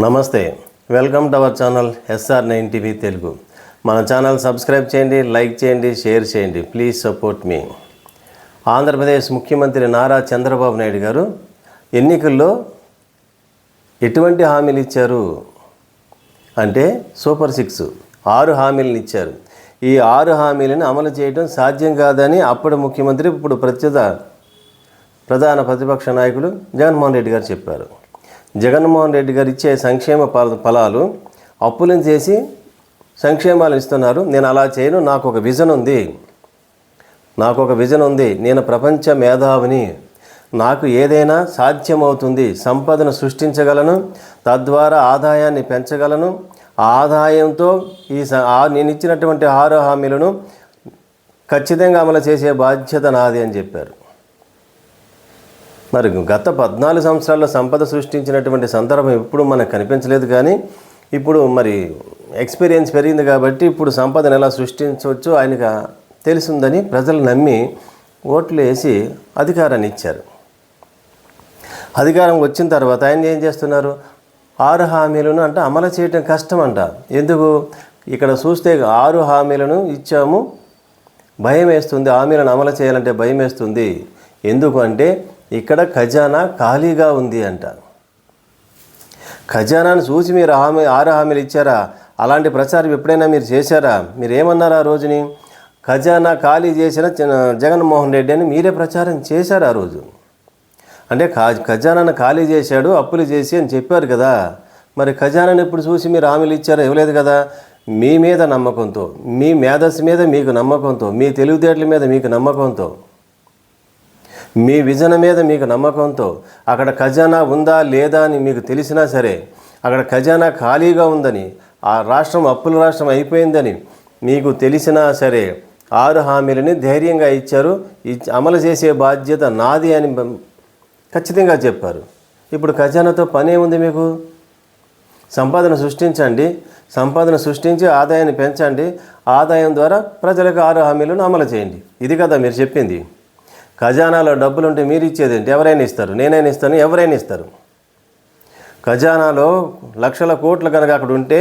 నమస్తే, welcome to our channel SR9 TV Telugu. మన channel subscribe చేయండి, లైక్ చేయండి, షేర్ చేయండి. ప్లీజ్ సపోర్ట్ మీ. ఆంధ్రప్రదేశ్ ముఖ్యమంత్రి నారా చంద్రబాబు నాయుడు గారు ఎన్నికల్లో ఎటువంటి హామీలు ఇచ్చారు అంటే సూపర్ 6 హామీలను ఇచ్చారు. ఈ 6 హామీలను అమలు చేయడం సాధ్యం కాదని అప్పుడు ముఖ్యమంత్రి, ఇప్పుడు ప్రధాన ప్రతిపక్ష నాయకుడు జగన్మోహన్ రెడ్డి గారు చెప్పారు. జగన్మోహన్ రెడ్డి గారు ఇచ్చే సంక్షేమ ఫలాలు అప్పులను చేసి సంక్షేమాలు ఇస్తున్నారు. నేను అలా చేయను, నాకు ఒక విజన్ ఉంది. నేను ప్రపంచ మేధావిని, నాకు ఏదైనా సాధ్యమవుతుంది. సంపదను సృష్టించగలను, తద్వారా ఆదాయాన్ని పెంచగలను. ఆ ఆదాయంతో నేను ఇచ్చినటువంటి 6 హామీలను ఖచ్చితంగా అమలు చేసే బాధ్యత నాది అని చెప్పారు. మరి గత 14 సంవత్సరాల్లో సంపద సృష్టించినటువంటి సందర్భం ఇప్పుడు మనకు కనిపించలేదు. కానీ ఇప్పుడు మరి ఎక్స్పీరియన్స్ పెరిగింది కాబట్టి ఇప్పుడు సంపదను ఎలా సృష్టించవచ్చో ఆయనకు తెలిసిందని ప్రజలు నమ్మి ఓట్లు వేసి అధికారాన్ని ఇచ్చారు. అధికారం వచ్చిన తర్వాత ఆయన ఏం చేస్తున్నారు? 6 హామీలను అంటే అమలు చేయడం కష్టం అంట. ఎందుకు? ఇక్కడ చూస్తే 6 హామీలను ఇచ్చాము, భయం వేస్తుంది. హామీలను అమలు చేయాలంటే భయం వేస్తుంది. ఎందుకు అంటే ఇక్కడ ఖజానా ఖాళీగా ఉంది అంట. ఖజానాను చూసి మీరు 6 హామీలు ఇచ్చారా? అలాంటి ప్రచారం ఎప్పుడైనా మీరు చేశారా? మీరు ఏమన్నారు ఆ రోజుని? ఖజానా ఖాళీ చేసిన జగన్మోహన్ రెడ్డి అని మీరే ప్రచారం చేశారు ఆ రోజు. అంటే ఖజానాను ఖాళీ చేశాడు, అప్పులు చేసి అని చెప్పారు కదా. మరి ఖజానాను ఎప్పుడు చూసి మీరు హామీలు ఇచ్చారో? ఇవ్వలేదు కదా. మీ మీద నమ్మకంతో, మీ మేధస్సు మీద మీకు నమ్మకంతో, మీ తెలివితేటల మీద మీకు నమ్మకంతో, మీ విజన్ మీద మీకు నమ్మకంతో, అక్కడ ఖజానా ఉందా లేదా అని మీకు తెలిసినా సరే, అక్కడ ఖజానా ఖాళీగా ఉందని, ఆ రాష్ట్రం అప్పుల రాష్ట్రం అయిపోయిందని మీకు తెలిసినా సరే 6 హామీలని ధైర్యంగా ఇచ్చారు. అమలు చేసే బాధ్యత నాది అని ఖచ్చితంగా చెప్పారు. ఇప్పుడు ఖజానాతో పనే ఉంది మీకు? సంపాదన సృష్టించండి, సంపాదన సృష్టించి ఆదాయాన్ని పెంచండి, ఆదాయం ద్వారా ప్రజలకు 6 హామీలను అమలు చేయండి. ఇది కదా మీరు చెప్పింది. ఖజానాలో డబ్బులుంటే మీరు ఇచ్చేదేంటి? ఎవరైనా ఇస్తారు, నేనైనా ఇస్తాను, ఎవరైనా ఇస్తారు. ఖజానాలో లక్షల కోట్లు కనుక అక్కడ ఉంటే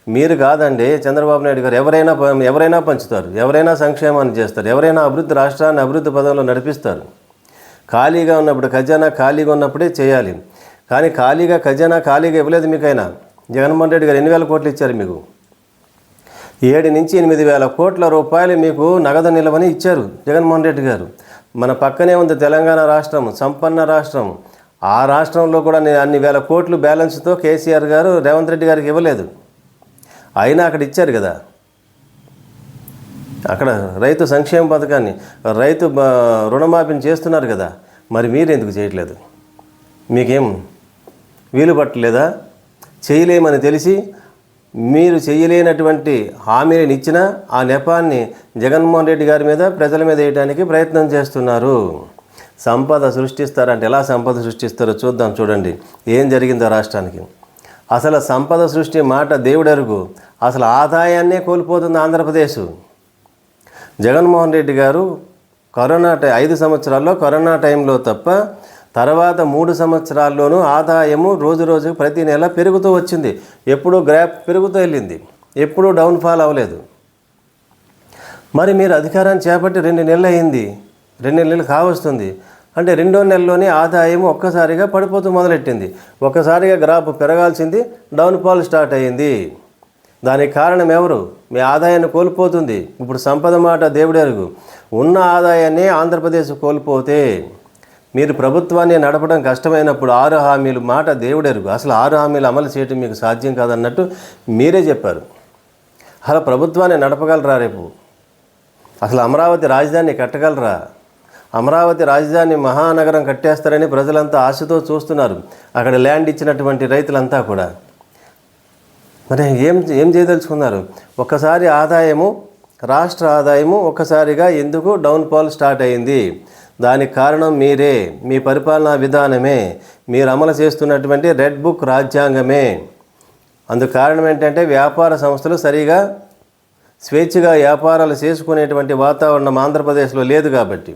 మీరు కాదండి చంద్రబాబు నాయుడు గారు, ఎవరైనా పంచుతారు, ఎవరైనా సంక్షేమాన్ని చేస్తారు, ఎవరైనా రాష్ట్రాన్ని అభివృద్ధి పదంలో నడిపిస్తారు. ఖాళీగా ఉన్నప్పుడు, ఖజానా ఖాళీగా ఉన్నప్పుడే చేయాలి. కానీ ఖజానా ఖాళీగా ఇవ్వలేదు మీకైనా. జగన్మోహన్ రెడ్డి గారు 8,000 కోట్లు ఇచ్చారు మీకు. 7 నుంచి 8,000 కోట్ల రూపాయలు మీకు నగదు నిల్వని ఇచ్చారు జగన్మోహన్ రెడ్డి గారు. మన పక్కనే ఉంది తెలంగాణ రాష్ట్రం, సంపన్న రాష్ట్రం. ఆ రాష్ట్రంలో కూడా అన్ని వేల కోట్లు బ్యాలెన్స్తో కేసీఆర్ గారు రేవంత్ రెడ్డి గారికి ఇవ్వలేదు. అయినా అక్కడ ఇచ్చారు కదా. అక్కడ రైతు సంక్షేమ పథకాన్ని, రైతు రుణమాఫీని చేస్తున్నారు కదా. మరి మీరు ఎందుకు చేయట్లేదు? మీకేం వీలు పట్టలేదా? చేయలేమని తెలిసి మీరు చేయలేనటువంటి హామీలను ఇచ్చిన ఆ నెపాన్ని జగన్మోహన్ రెడ్డి గారి మీద, ప్రజల మీద వేయడానికి ప్రయత్నం చేస్తున్నారు. సంపద సృష్టిస్తారంటే ఎలా సంపద సృష్టిస్తారో చూద్దాం. చూడండి ఏం జరిగిందో రాష్ట్రానికి. అసలు సంపద సృష్టి మాట దేవుడెరుగు. అసలు ఆదాయాన్నే కోల్పోతుంది ఆంధ్రప్రదేశ్. జగన్మోహన్ రెడ్డి గారు 5 సంవత్సరాల్లో కరోనా టైంలో తప్ప తర్వాత 3 సంవత్సరాల్లోనూ ఆదాయము రోజుకు ప్రతి నెల పెరుగుతూ వచ్చింది. ఎప్పుడూ గ్రాఫ్ పెరుగుతూ వెళ్ళింది, ఎప్పుడూ డౌన్ఫాల్ అవ్వలేదు. మరి మీరు అధికారాన్ని చేపట్టి 2 నెలలు అయింది, 2 నెలలు కావస్తుంది. అంటే 2వ నెలలోనే ఆదాయం ఒక్కసారిగా పడిపోతూ మొదలెట్టింది. ఒక్కసారిగా గ్రాఫ్ పెరగాల్సింది డౌన్ఫాల్ స్టార్ట్ అయ్యింది. దానికి కారణం ఎవరు? మీ ఆదాయాన్ని కోల్పోతుంది. ఇప్పుడు సంపద మాట దేవుడెరుగు. ఉన్న ఆదాయాన్ని ఆంధ్రప్రదేశ్ కోల్పోతే మీరు ప్రభుత్వాన్ని నడపడం కష్టమైనప్పుడు 6 హామీలు మాట దేవుడెరుగు. అసలు 6 హామీలు అమలు చేయడం మీకు సాధ్యం కాదన్నట్టు మీరే చెప్పారు. అసలు ప్రభుత్వాన్ని నడపగలరా? రేపు అసలు అమరావతి రాజధాని కట్టగలరా? అమరావతి రాజధాని మహానగరం కట్టేస్తారని ప్రజలంతా ఆశతో చూస్తున్నారు. అక్కడ ల్యాండ్ ఇచ్చినటువంటి రైతులంతా కూడా. మరి ఏం చేయదలుచుకున్నారు? ఒక్కసారి రాష్ట్ర ఆదాయము ఒక్కసారిగా ఎందుకు డౌన్ఫాల్ స్టార్ట్ అయింది? దానికి కారణం మీరే, మీ పరిపాలనా విధానమే, మీరు అమలు చేస్తున్నటువంటి రెడ్ బుక్ రాజ్యాంగమే. అందుకు కారణం ఏంటంటే వ్యాపార సంస్థలు సరిగా స్వేచ్ఛగా వ్యాపారాలు చేసుకునేటువంటి వాతావరణం ఆంధ్రప్రదేశ్లో లేదు కాబట్టి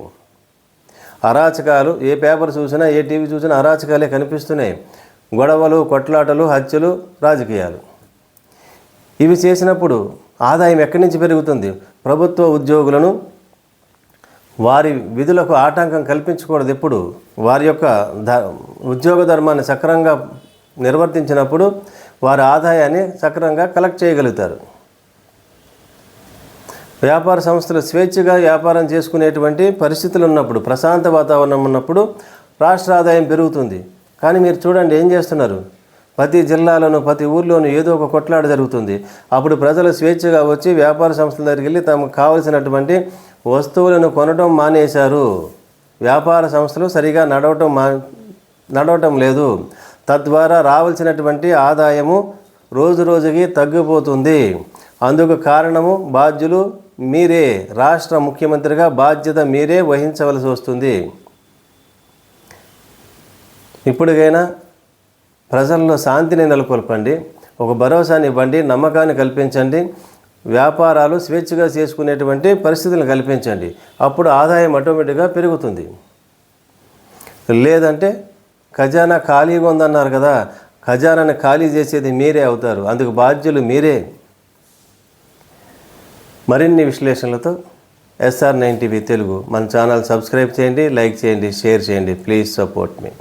అరాచకాలు, ఏ పేపర్ చూసినా, ఏ టీవీ చూసినా అరాచకాలే కనిపిస్తున్నాయి. గొడవలు, కొట్లాటలు, హత్యలు, రాజకీయాలు. ఇవి చేసినప్పుడు ఆదాయం ఎక్కడి నుంచి పెరుగుతుంది? ప్రభుత్వ ఉద్యోగులను వారి విధులకు ఆటంకం కల్పించకూడదు. ఎప్పుడు వారి యొక్క ఉద్యోగ ధర్మాన్ని సక్రమంగా నిర్వర్తించినప్పుడు వారి ఆదాయాన్ని సక్రమంగా కలెక్ట్ చేయగలుగుతారు. వ్యాపార సంస్థలు స్వేచ్ఛగా వ్యాపారం చేసుకునేటువంటి పరిస్థితులు ఉన్నప్పుడు, ప్రశాంత వాతావరణం ఉన్నప్పుడు రాష్ట్ర ఆదాయం పెరుగుతుంది. కానీ మీరు చూడండి ఏం చేస్తున్నారు, ప్రతి జిల్లాలోనూ ప్రతి ఊర్లోనూ ఏదో ఒక కొట్లాట జరుగుతుంది. అప్పుడు ప్రజలు స్వేచ్ఛగా వచ్చి వ్యాపార సంస్థల దగ్గరికి వెళ్ళి తమకు కావలసినటువంటి వస్తువులను కొనడం మానేశారు. వ్యాపార సంస్థలు సరిగా నడవటం లేదు. తద్వారా రావాల్సినటువంటి ఆదాయము రోజు రోజుకి తగ్గిపోతుంది. అందుకు కారణము బాధ్యులు మీరే. రాష్ట్ర ముఖ్యమంత్రిగా బాధ్యత మీరే వహించవలసి వస్తుంది. ఇప్పటికైనా ప్రజల్లో శాంతిని నెలకొల్పండి, ఒక భరోసాని ఇవ్వండి, నమ్మకాన్ని కల్పించండి, వ్యాపారాలు స్వేచ్ఛగా చేసుకునేటువంటి పరిస్థితులను కల్పించండి. అప్పుడు ఆదాయం ఆటోమేటిక్గా పెరుగుతుంది. లేదంటే ఖజానా ఖాళీగా ఉందన్నారు కదా, ఖజానాని ఖాళీ చేసేది మీరే అవుతారు. అందుకు బాధ్యులు మీరే. మరిన్ని విశ్లేషణలతో SR9 టీవీ తెలుగు మన ఛానల్ సబ్స్క్రైబ్ చేయండి, లైక్ చేయండి, షేర్ చేయండి. Please support me.